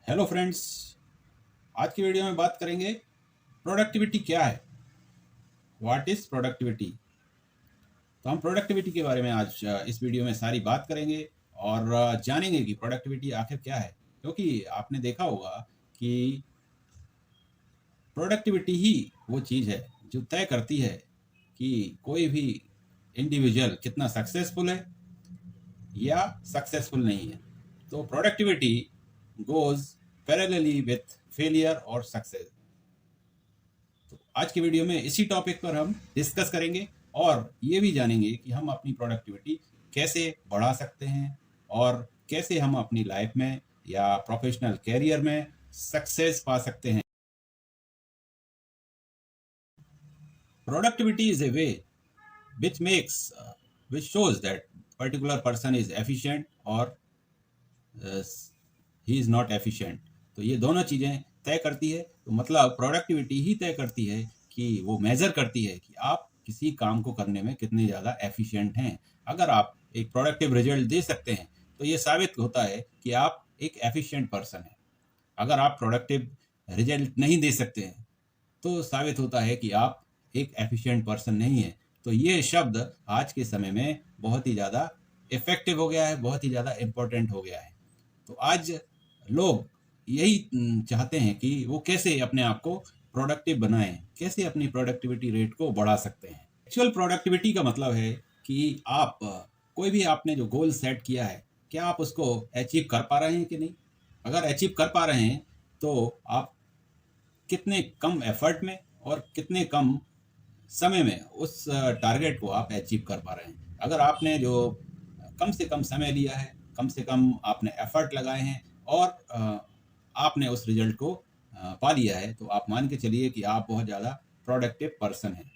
Hello friends. आज की video में बात करेंगे प्रोडक्टिविटी क्या है। What is productivity. तो हम प्रोडक्टिविटी के बारे में आज इस वीडियो में सारी बात करेंगे और जानेंगे कि प्रोडक्टिविटी आखिर क्या है। क्योंकि आपने देखा होगा कि प्रोडक्टिविटी ही वो चीज़ है जो तय करती है कि कोई भी इंडिविजुअल कितना सक्सेसफुल है या सक्सेसफुल नहीं है। तो productivity goes parallelly with failure और सक्सेस। तो आज की वीडियो में इसी टॉपिक पर हम डिस्कस करेंगे और ये भी जानेंगे कि हम अपनी प्रोडक्टिविटी कैसे बढ़ा सकते हैं और कैसे हम अपनी लाइफ में या प्रोफेशनल कैरियर में सक्सेस पा सकते हैं। Productivity is a way which makes which shows that particular person is efficient or he is not efficient. तो ये दोनों चीज़ें तय करती है। तो मतलब प्रोडक्टिविटी ही तय करती है कि वो मेज़र करती है कि आप किसी काम को करने में कितने ज़्यादा एफिशिएंट हैं। अगर आप एक प्रोडक्टिव रिजल्ट दे सकते हैं तो ये साबित होता है कि आप एक एफिशिएंट पर्सन हैं। अगर आप प्रोडक्टिव रिजल्ट नहीं दे सकते हैं तो साबित होता है कि आप एक एफिशिएंट पर्सन नहीं है। तो ये शब्द आज के समय में बहुत ही ज़्यादा इफ़ेक्टिव हो गया है, बहुत ही ज़्यादा इम्पोर्टेंट हो गया है। तो आज लोग यही चाहते हैं कि वो कैसे अपने आप को प्रोडक्टिव बनाएं, कैसे अपनी प्रोडक्टिविटी रेट को बढ़ा सकते हैं। एक्चुअल प्रोडक्टिविटी का मतलब है कि आप कोई भी आपने जो गोल सेट किया है, क्या आप उसको अचीव कर पा रहे हैं कि नहीं। अगर अचीव कर पा रहे हैं तो आप कितने कम एफर्ट में और कितने कम समय में उस टारगेट को आप अचीव कर पा रहे हैं। अगर आपने जो कम से कम समय लिया है, कम से कम आपने एफर्ट लगाए हैं और आपने उस रिजल्ट को पा लिया है, तो आप मान के चलिए कि आप बहुत ज़्यादा प्रोडक्टिव पर्सन हैं।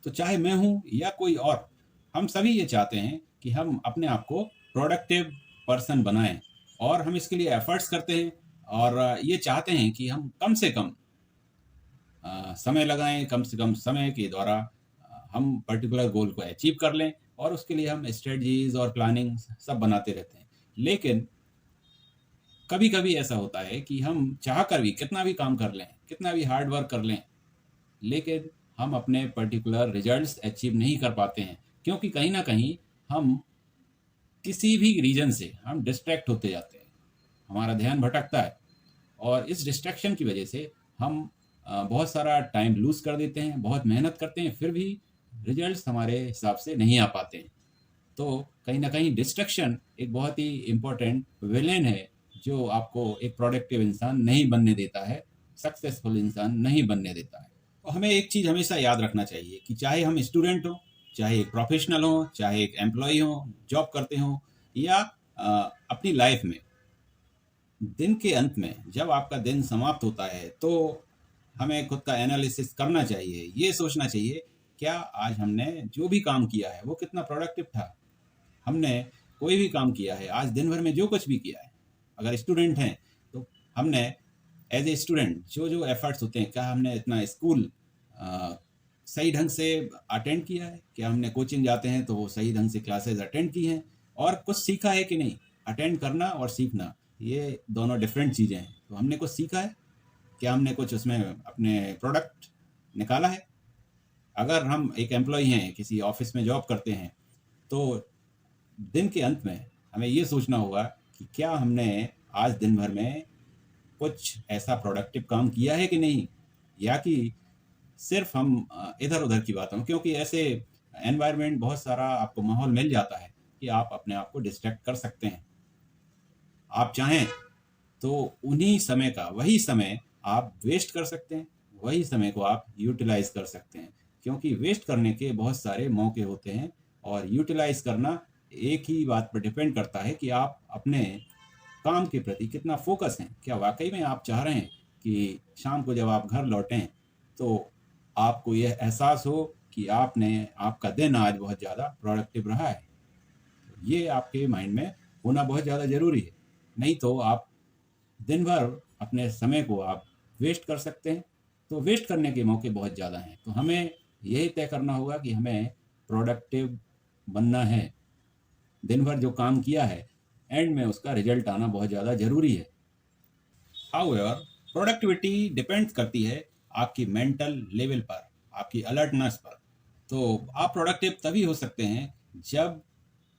तो चाहे मैं हूँ या कोई और, हम सभी ये चाहते हैं कि हम अपने आप को प्रोडक्टिव पर्सन बनाएं और हम इसके लिए एफर्ट्स करते हैं और ये चाहते हैं कि हम कम से कम समय लगाएं, कम से कम समय के द्वारा हम पर्टिकुलर गोल को अचीव कर लें और उसके लिए हम स्ट्रेटजीज और प्लानिंग सब बनाते रहते हैं। लेकिन कभी कभी ऐसा होता है कि हम चाह कर भी कितना भी काम कर लें, कितना भी हार्ड वर्क कर लें, लेकिन हम अपने पर्टिकुलर रिजल्ट्स अचीव नहीं कर पाते हैं, क्योंकि कहीं ना कहीं हम किसी भी रीजन से हम डिस्ट्रैक्ट होते जाते हैं, हमारा ध्यान भटकता है और इस डिस्ट्रैक्शन की वजह से हम बहुत सारा टाइम लूज़ कर देते हैं, बहुत मेहनत करते हैं, फिर भी रिजल्ट्स हमारे हिसाब से नहीं आ पाते हैं। तो कहीं न कहीं डिस्ट्रैक्शन एक बहुत ही इम्पोर्टेंट विलेन है, जो आपको एक प्रोडक्टिव इंसान नहीं बनने देता है, सक्सेसफुल इंसान नहीं बनने देता है। तो हमें एक चीज़ हमेशा याद रखना चाहिए कि चाहे हम स्टूडेंट हों, चाहे एक प्रोफ़ेशनल हों, चाहे एक एम्प्लॉयी हों, जॉब करते हों या अपनी लाइफ़ में दिन के अंत में जब आपका दिन समाप्त होता है तो हमें खुद का एनालिसिस करना चाहिए। ये सोचना चाहिए, क्या आज हमने जो भी काम किया है वो कितना प्रोडक्टिव था। हमने कोई भी काम किया है, आज दिन भर में जो कुछ भी किया है, अगर स्टूडेंट हैं तो हमने एज ए स्टूडेंट जो जो एफर्ट्स होते हैं, क्या हमने इतना स्कूल सही ढंग से अटेंड किया है, क्या हमने कोचिंग जाते हैं तो वो सही ढंग से क्लासेस अटेंड की हैं और कुछ सीखा है कि नहीं। अटेंड करना और सीखना ये दोनों डिफरेंट चीज़ें हैं। तो हमने कुछ सीखा है, क्या हमने कुछ उसमें अपने प्रोडक्ट निकाला है। अगर हम एक एम्प्लॉय हैं, किसी ऑफिस में जॉब करते हैं, तो दिन के अंत में हमें ये सोचना होगा कि क्या हमने आज दिन भर में कुछ ऐसा प्रोडक्टिव काम किया है कि नहीं, या कि सिर्फ हम इधर-उधर की बातों, क्योंकि ऐसे एनवायरनमेंट बहुत सारा आपको माहौल मिल जाता है कि आप अपने आप को डिस्ट्रैक्ट कर सकते हैं। आप चाहें तो उन्हीं समय का वही समय आप वेस्ट कर सकते हैं, वही समय को आप यूटिलाइज़ कर सकते हैं, क्योंकि वेस्ट करने के बहुत सारे मौके होते हैं और यूटिलाइज़ करना एक ही बात पर डिपेंड करता है कि आप अपने काम के प्रति कितना फ़ोकस हैं। क्या वाक़ई में आप चाह रहे हैं कि शाम को जब आप घर लौटें, तो आपको यह एहसास हो कि आपने आपका दिन आज बहुत ज़्यादा प्रोडक्टिव रहा है। ये आपके माइंड में होना बहुत ज़्यादा ज़रूरी है। नहीं तो आप दिन भर अपने समय को आप वेस्ट कर सकते हैं। तो वेस्ट करने के मौके बहुत ज़्यादा हैं। तो हमें यही तय करना होगा कि हमें प्रोडक्टिव बनना है। दिन भर जो काम किया है, एंड में उसका रिजल्ट आना बहुत ज़्यादा ज़रूरी है। हाउएवर, प्रोडक्टिविटी डिपेंड्स करती है आपकी मेंटल लेवल पर, आपकी अलर्टनेस पर। तो आप प्रोडक्टिव तभी हो सकते हैं जब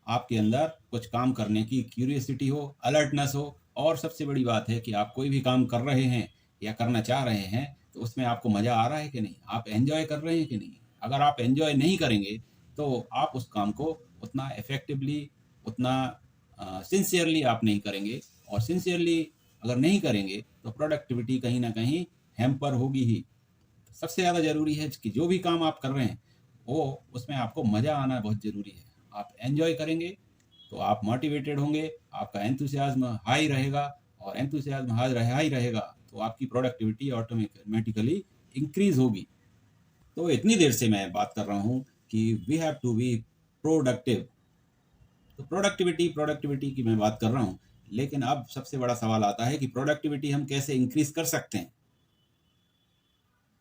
आपके अंदर कुछ काम करने की क्यूरियोसिटी हो, अलर्टनेस हो, और सबसे बड़ी बात है कि आप कोई भी काम कर रहे हैं या करना चाह रहे हैं, तो उसमें आपको मज़ा आ रहा है कि नहीं, आप एन्जॉय कर रहे हैं कि नहीं। अगर आप एन्जॉय नहीं करेंगे, तो आप उस काम को उतना इफ़ेक्टिवली, उतना सिंसियरली आप नहीं करेंगे, और सिंसियरली अगर नहीं करेंगे, तो प्रोडक्टिविटी कहीं न कहीं हैम्पर होगी ही। सबसे ज़्यादा ज़रूरी है कि जो भी काम आप कर रहे हैं, वो उसमें आपको मज़ा आना बहुत ज़रूरी है। आप एन्जॉय करेंगे, तो आप मोटिवेटेड होंगे, आपका एंथुसियाज़्म हाई रहेगा, और एंथुसियाज़्म हाई रहेगा, तो आपकी प्रोडक्टिविटी ऑटोमेटिकली इंक्रीज़ होगी। तो इतनी देर से मैं बात कर रहा हूँ कि we have to be productive. तो प्रोडक्टिविटी की मैं बात कर रहा हूँ, लेकिन अब सबसे बड़ा सवाल आता है कि प्रोडक्टिविटी हम कैसे इंक्रीज़ कर सकते हैं?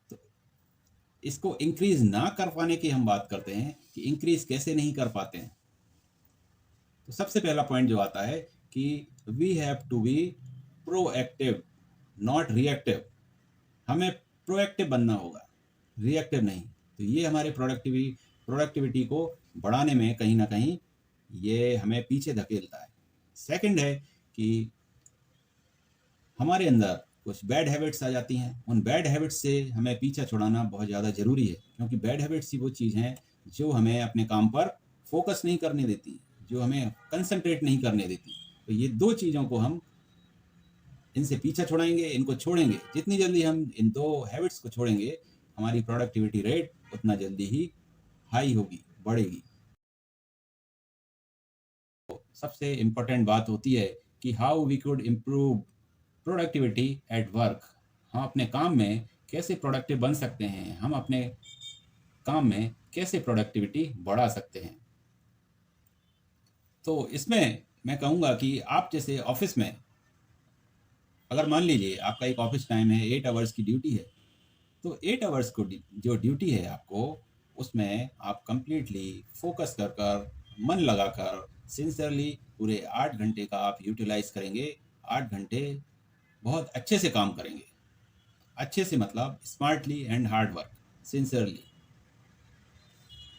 तो इसको इंक्रीज़ ना कर पाने की हम बात करते हैं कि इंक्रीज़ कैसे नहीं कर पाते हैं। तो सबसे पहला पॉइंट जो आता है कि we have to be proactive, not reactive. हमें प्रोएक्टिव बनना होगा, रिएक्टिव नहीं। तो ये हमारे प्रोडक्टिविटी को बढ़ाने में कहीं न कहीं ये हमें पीछे धकेलता है। सेकंड है कि हमारे अंदर कुछ बैड हैबिट्स आ जाती हैं। उन बैड हैबिट्स से हमें पीछा छुड़ाना बहुत ज़्यादा ज़रूरी है, क्योंकि बैड हैबिट्स ही वो चीज़ हैं जो हमें अपने काम पर फ़ोकस नहीं करने देती, जो हमें कंसंट्रेट नहीं करने देती। तो ये 2 चीज़ों को हम इनसे पीछा छुड़ाएँगे, इनको छोड़ेंगे। जितनी जल्दी हम इन 2 हैबिट्स को छोड़ेंगे, हमारी प्रोडक्टिविटी रेट उतना जल्दी ही हाई होगी, बढ़ेगी। सबसे इम्पोर्टेंट बात होती है कि how we could improve productivity at work. हम अपने काम में कैसे प्रोडक्टिव बन सकते हैं, हम अपने काम में कैसे प्रोडक्टिविटी बढ़ा सकते हैं। तो इसमें मैं कहूँगा कि आप जैसे ऑफिस में, अगर मान लीजिए आपका एक ऑफिस टाइम है, 8 आवर्स की ड्यूटी है, तो 8 आवर्स को जो ड्यूटी है आपको, उसमें आप कंप्लीटली फोकस कर कर, मन लगाकर, सिंसियरली पूरे 8 घंटे का आप यूटिलाइज़ करेंगे। 8 घंटे बहुत अच्छे से काम करेंगे। अच्छे से मतलब smartly and hard work, sincerely.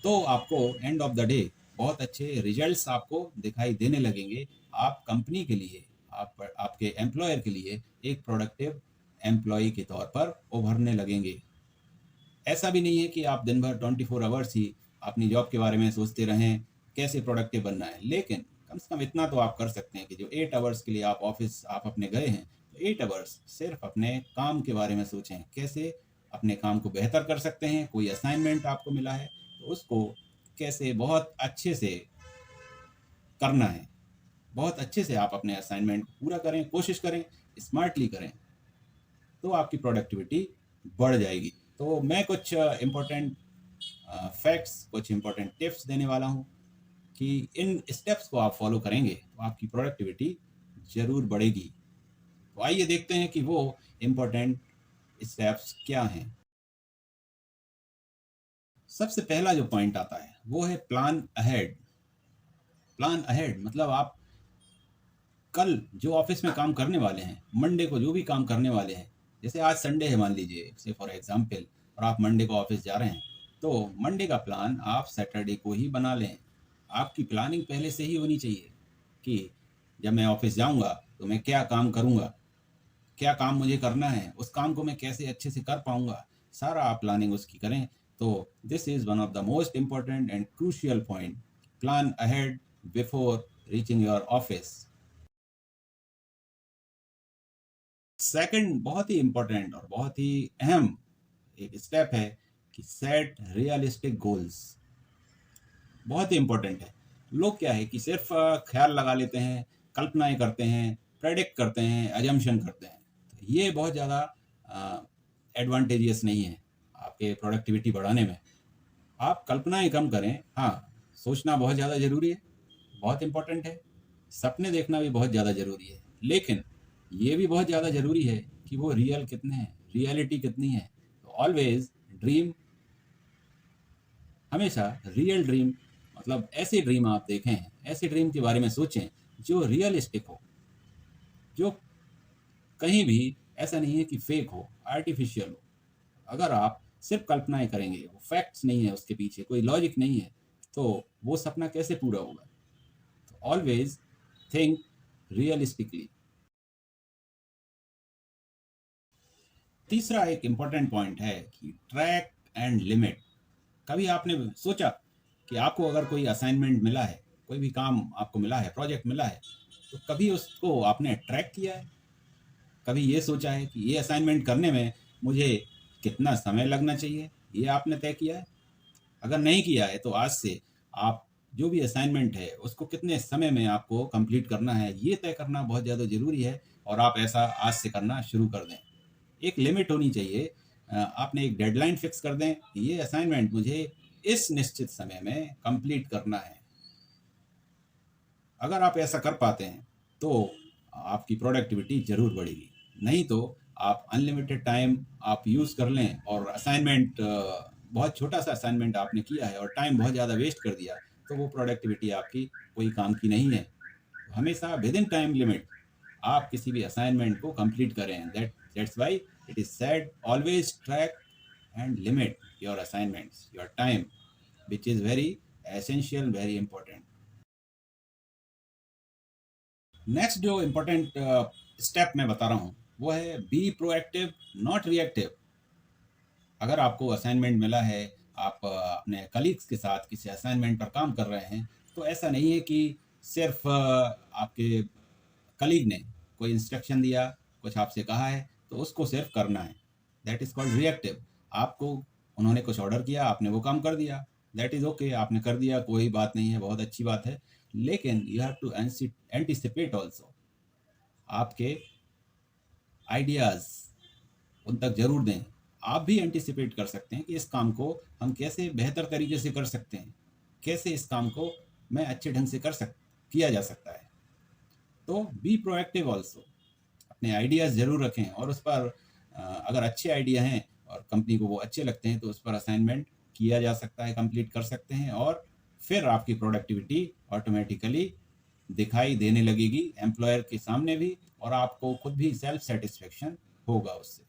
तो आपको एंड ऑफ द डे बहुत अच्छे रिजल्ट्स आपको दिखाई देने लगेंगे। आप कंपनी के लिए, आपके एम्प्लॉयर के लिए एक प्रोडक्टिव एम्प्लॉयी के तौर पर उभरने लगेंगे। ऐसा भी नहीं है कि आप दिन भर 24 आवर्स ही अपनी जॉब के बारे में सोचते रहें, कैसे प्रोडक्टिव बनना है। लेकिन कम से कम इतना तो आप कर सकते हैं कि जो 8 आवर्स के लिए आप ऑफ़िस आप अपने गए हैं, तो 8 आवर्स सिर्फ़ अपने काम के बारे में सोचें। कैसे अपने काम को बेहतर कर सकते हैं, कोई असाइनमेंट आपको मिला है, तो उसको कैसे बहुत अच्छे से करना है। बहुत अच्छे से आप अपने असाइनमेंट को पूरा करें, कोशिश करें, स्मार्टली करें, तो आपकी प्रोडक्टिविटी बढ़ जाएगी। तो मैं कुछ इम्पोर्टेंट फैक्ट्स, कुछ इम्पोर्टेंट टिप्स देने वाला हूँ कि इन स्टेप्स को आप फॉलो करेंगे, तो आपकी प्रोडक्टिविटी ज़रूर बढ़ेगी। तो आइए देखते हैं कि वो इम्पोर्टेंट स्टेप्स क्या हैं। सबसे पहला जो पॉइंट आता है, वो है प्लान अहेड। प्लान अहेड मतलब आप कल जो ऑफिस में काम करने वाले हैं, मंडे को जो भी काम करने वाले हैं, जैसे आज संडे है मान लीजिए से फॉर एग्जांपल, और आप मंडे को ऑफिस जा रहे हैं, तो मंडे का प्लान आप सैटरडे को ही बना लें। आपकी प्लानिंग पहले से ही होनी चाहिए कि जब मैं ऑफिस जाऊंगा तो मैं क्या काम करूंगा, क्या काम मुझे करना है, उस काम को मैं कैसे अच्छे से कर पाऊंगा, सारा आप प्लानिंग उसकी करें। तो this is one of the most important and crucial point, plan ahead before reaching your office. Second बहुत ही इम्पोर्टेंट और बहुत ही अहम एक स्टेप है कि सेट रियलिस्टिक गोल्स। बहुत ही इम्पोर्टेंट है। लोग क्या है कि सिर्फ ख्याल लगा लेते हैं, कल्पनाएं करते हैं, प्रेडिक्ट करते हैं, अजम्पशन करते हैं। तो ये बहुत ज़्यादा एडवांटेजियस नहीं है आपके प्रोडक्टिविटी बढ़ाने में। आप कल्पनाएं कम करें, हाँ, सोचना बहुत ज़्यादा ज़रूरी है, बहुत इम्पोर्टेंट है। सपने देखना भी बहुत ज़्यादा ज़रूरी है, लेकिन ये भी बहुत ज़्यादा ज़रूरी है कि वो रियल कितने हैं, रियलिटी कितनी है। तो ऑलवेज ड्रीम, हमेशा रियल ड्रीम मतलब ऐसे ड्रीम आप देखें, ऐसे ड्रीम के बारे में सोचें जो रियलिस्टिक हो, जो कहीं भी ऐसा नहीं है कि फेक हो, आर्टिफिशियल हो। अगर आप सिर्फ कल्पनाएं करेंगे, वो फैक्ट्स नहीं है उसके पीछे, कोई लॉजिक नहीं है, तो वो सपना कैसे पूरा होगा? तो ऑलवेज थिंक रियलिस्टिकली। तीसरा एक इम्पॉर्टेंट पॉइंट है कि ट्रैक एंड लिमिट। कभी आपने सोचा कि आपको अगर कोई असाइनमेंट मिला है, कोई भी काम आपको मिला है, प्रोजेक्ट मिला है, तो कभी उसको आपने ट्रैक किया है? कभी ये सोचा है कि ये असाइनमेंट करने में मुझे कितना समय लगना चाहिए? ये आपने तय किया है? अगर नहीं किया है तो आज से आप जो भी असाइनमेंट है उसको कितने समय में आपको कंप्लीट करना है, ये तय करना बहुत ज़्यादा ज़रूरी है। और आप ऐसा आज से करना शुरू कर दें। एक लिमिट होनी चाहिए। आपने एक डेडलाइन फिक्स कर दें कि ये असाइनमेंट मुझे इस निश्चित समय में कंप्लीट करना है। अगर आप ऐसा कर पाते हैं तो आपकी प्रोडक्टिविटी ज़रूर बढ़ेगी। नहीं तो आप अनलिमिटेड टाइम आप यूज़ कर लें और असाइनमेंट बहुत छोटा-सा असाइनमेंट आपने किया है और टाइम बहुत ज़्यादा वेस्ट कर दिया, तो वो प्रोडक्टिविटी आपकी कोई काम की नहीं है। हमेशा विदिन टाइम लिमिट आप किसी भी असाइनमेंट को कंप्लीट करें। That's why it is said always track and limit your assignments, your time, which is very essential, very important. Next जो इम्पोर्टेंट स्टेप मैं बता रहा हूँ वो है बी प्रोएक्टिव, नॉट रिएक्टिव। अगर आपको असाइनमेंट मिला है, आप अपने कलीग्स के साथ किसी असाइनमेंट पर काम कर रहे हैं, तो ऐसा नहीं है कि सिर्फ आपके कलीग ने कोई इंस्ट्रक्शन दिया, कुछ आपसे कहा है, तो उसको सिर्फ करना है। That is called reactive. आपको उन्होंने कुछ ऑर्डर किया, आपने वो काम कर दिया, दैट इज़ ओके, आपने कर दिया, कोई बात नहीं है, बहुत अच्छी बात है। लेकिन you have to anticipate also. आपके आइडियाज़ उन तक ज़रूर दें। आप भी एंटिसिपेट कर सकते हैं कि इस काम को हम कैसे बेहतर तरीके से कर सकते हैं, कैसे इस काम को मैं अच्छे ढंग से किया जा सकता है। तो बी प्रोएक्टिव ऑल्सो। अपने आइडियाज़ ज़रूर रखें और उस पर अगर अच्छे आइडिया हैं और कंपनी को वो अच्छे लगते हैं तो उस पर असाइनमेंट किया जा सकता है, कंप्लीट कर सकते हैं और फिर आपकी प्रोडक्टिविटी ऑटोमेटिकली दिखाई देने लगेगी एम्प्लॉयर के सामने भी, और आपको खुद भी सेल्फ सेटिस्फेक्शन होगा उससे।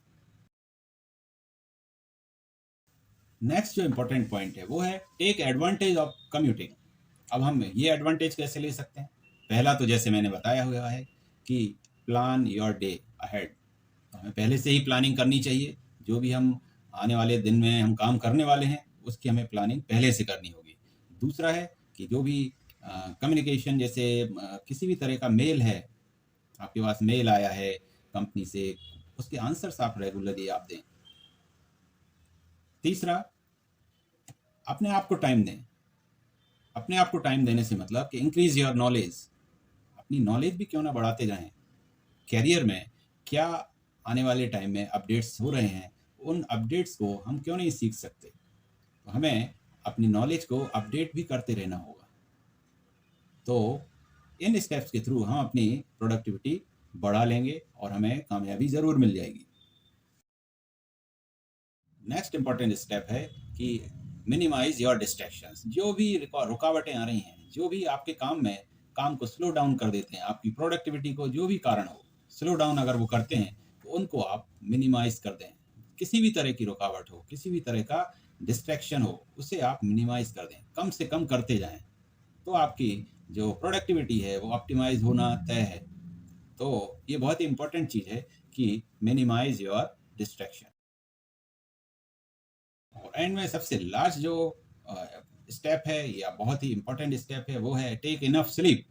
नेक्स्ट जो इम्पोर्टेंट पॉइंट है वो है टेक एडवांटेज ऑफ कम्यूटिंग। अब हम ये एडवांटेज कैसे ले सकते हैं? पहला तो जैसे मैंने बताया हुआ है कि प्लान योर डे अहेड। तो हमें पहले से ही प्लानिंग करनी चाहिए। जो भी हम आने वाले दिन में हम काम करने वाले हैं उसकी हमें प्लानिंग पहले से करनी होगी। दूसरा है कि जो भी कम्युनिकेशन, जैसे किसी भी तरह का मेल है, आपके पास मेल आया है कंपनी से, उसके आंसर्स आप रेगुलरली आप दें। तीसरा, अपने आप को टाइम दें। अपने आप को टाइम देने से मतलब कि इंक्रीज योर नॉलेज। अपनी नॉलेज भी क्यों ना बढ़ाते जाएं। कैरियर में क्या आने वाले टाइम में अपडेट्स हो रहे हैं, उन अपडेट्स को हम क्यों नहीं सीख सकते? तो हमें अपनी नॉलेज को अपडेट भी करते रहना होगा। तो इन स्टेप्स के थ्रू हम अपनी प्रोडक्टिविटी बढ़ा लेंगे और हमें कामयाबी ज़रूर मिल जाएगी। नेक्स्ट इंपॉर्टेंट स्टेप है कि मिनिमाइज योर डिस्ट्रैक्शंस। जो भी रुकावटें आ रही हैं, जो भी आपके काम में काम को स्लो डाउन कर देते हैं, आपकी प्रोडक्टिविटी को जो भी कारण हो स्लो डाउन अगर वो करते हैं, तो उनको आप मिनिमाइज कर दें। किसी भी तरह की रुकावट हो, किसी भी तरह का डिस्ट्रैक्शन हो, उसे आप मिनिमाइज कर दें, कम से कम करते जाएं। तो आपकी जो प्रोडक्टिविटी है वो ऑप्टिमाइज होना तय है। तो ये बहुत ही इंपॉर्टेंट चीज़ है कि मिनिमाइज योर डिस्ट्रैक्शन। और एंड में सबसे लास्ट जो स्टेप है या बहुत ही इम्पोर्टेंट स्टेप है वो है टेक इनफ स्लीप।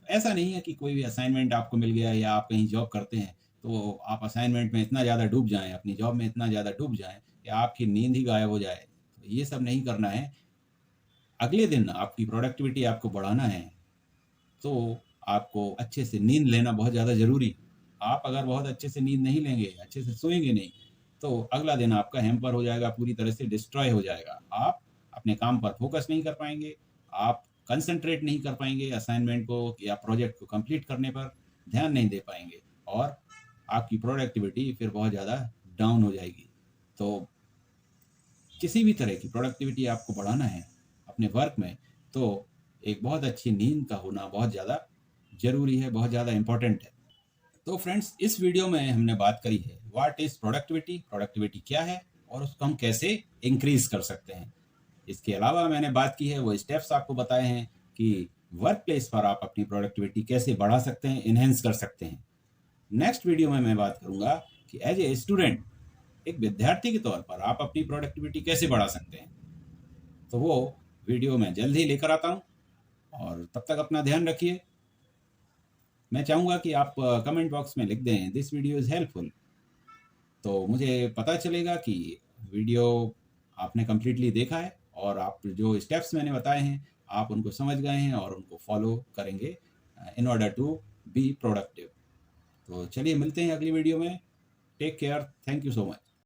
ऐसा नहीं है कि कोई भी असाइनमेंट आपको मिल गया या आप कहीं जॉब करते हैं तो आप असाइनमेंट में इतना ज़्यादा डूब जाएं, अपनी जॉब में इतना ज़्यादा डूब जाएं कि आपकी नींद ही गायब हो जाए। तो ये सब नहीं करना है। अगले दिन आपकी प्रोडक्टिविटी आपको बढ़ाना है तो आपको अच्छे से नींद लेना बहुत ज़्यादा ज़रूरी। आप अगर बहुत अच्छे से नींद नहीं लेंगे, अच्छे से सोएँगे नहीं, तो अगला दिन आपका हैम्पर हो जाएगा, पूरी तरह से डिस्ट्रॉय हो जाएगा। आप अपने काम पर फ़ोकस नहीं कर पाएँगे, आप कंसंट्रेट नहीं कर पाएँगे असाइनमेंट को या प्रोजेक्ट को कंप्लीट करने पर ध्यान नहीं दे पाएँगे और आपकी प्रोडक्टिविटी फिर बहुत ज़्यादा डाउन हो जाएगी। तो किसी भी तरह की प्रोडक्टिविटी आपको बढ़ाना है, अपने वर्क में, तो एक बहुत अच्छी नींद का होना बहुत ज़्यादा ज़रूरी है, बहुत ज़्यादा इम्पोर्टेंट है। तो फ्रेंड्स, इस वीडियो में हमने बात करी है व्हाट इज़ प्रोडक्टिविटी, प्रोडक्टिविटी क्या है और उसको हम कैसे इंक्रीज़ कर सकते हैं। इसके अलावा मैंने बात की है, वो स्टेप्स आपको बताए हैं कि वर्क प्लेस पर आप अपनी प्रोडक्टिविटी कैसे बढ़ा सकते हैं, एनहेंस कर सकते हैं। नेक्स्ट वीडियो में मैं बात करूँगा कि एज ए स्टूडेंट, एक विद्यार्थी के तौर पर आप अपनी प्रोडक्टिविटी कैसे बढ़ा सकते हैं। तो वो वीडियो मैं जल्द ही लेकर आता हूँ, और तब तक अपना ध्यान रखिए। मैं चाहूँगा कि आप कमेंट बॉक्स में लिख दें दिस वीडियो इज़ हेल्पफुल, तो मुझे पता चलेगा कि वीडियो आपने कंप्लीटली देखा है और आप जो स्टेप्स मैंने बताए हैं आप उनको समझ गए हैं और उनको फॉलो करेंगे in order to be productive. तो चलिए मिलते हैं अगली वीडियो में। Take care, thank you so much.